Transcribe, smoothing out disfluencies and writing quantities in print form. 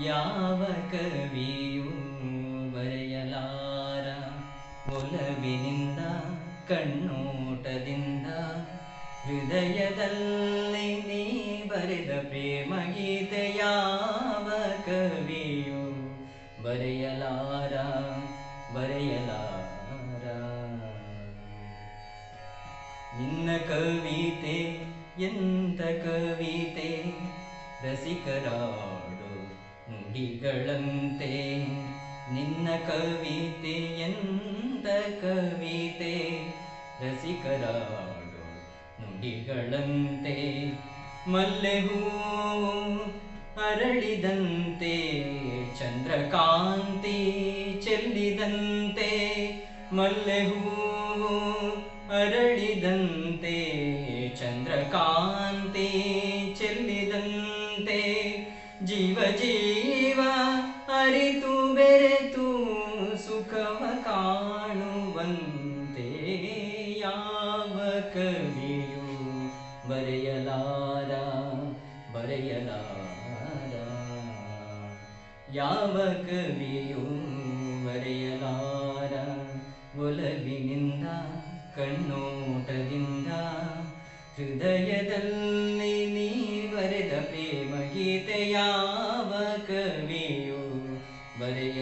ಯಾವ ಕವಿಯೂ ಬರೆಯಲಾರ ಒಲವಿನಿಂದ ಕಣ್ಣೋಟದಿಂದ ಹೃದಯದಲ್ಲಿ ನೀ ಬರೆದ ಪ್ರೇಮ ಗೀತೆ ಯಾವ ಕವಿಯೂ ಬರೆಯಲಾರ ಬರೆಯಲಾರ. ನಿನ್ನ ಕವಿತೆ ಎಂತ ಕವಿತೆ ರಸಿಕರಾಡು ನುಡಿಗಳಂತೆ. ನಿನ್ನ ಕವಿತೆ ಎಂತ ಕವಿತೆ ರಸಿಕರಾಡು ನುಡಿಗಳಂತೆ. ಮಲ್ಲೆ ಹೂವು ಅರಳಿದಂತೆ ಚಂದ್ರಕಾಂತಿ ಚೆಲ್ಲಿದಂತೆ. ಮಲ್ಲೆ ಹೂವು ಅರಳಿದಂತೆ ಚಂದ್ರಕಾಂತಿ ಚೆಲ್ಲಿದಂತೆ. ಜೀವ ಜೀವ ಅರಿತು ಬೆರೆತು ಸುಖವ ಕಾಣುವಂತೆ. ಯಾವ ಕವಿಯೂ ಬರೆಯಲಾರ ಬರೆಯಲಾರ. ಯಾವ ಕವಿಯೂ ಬರೆಯಲಾರ ಒಲವಿನಿಂದ ಕಣ್ಣೋಟದಿಂದ ಹೃದಯದಲ್ಲಿ ನೀ ಬರೆದ ಪ್ರೇಮ ಗೀತೆ ಯಾವ ಕವಿಯೂ ಬರೆಯ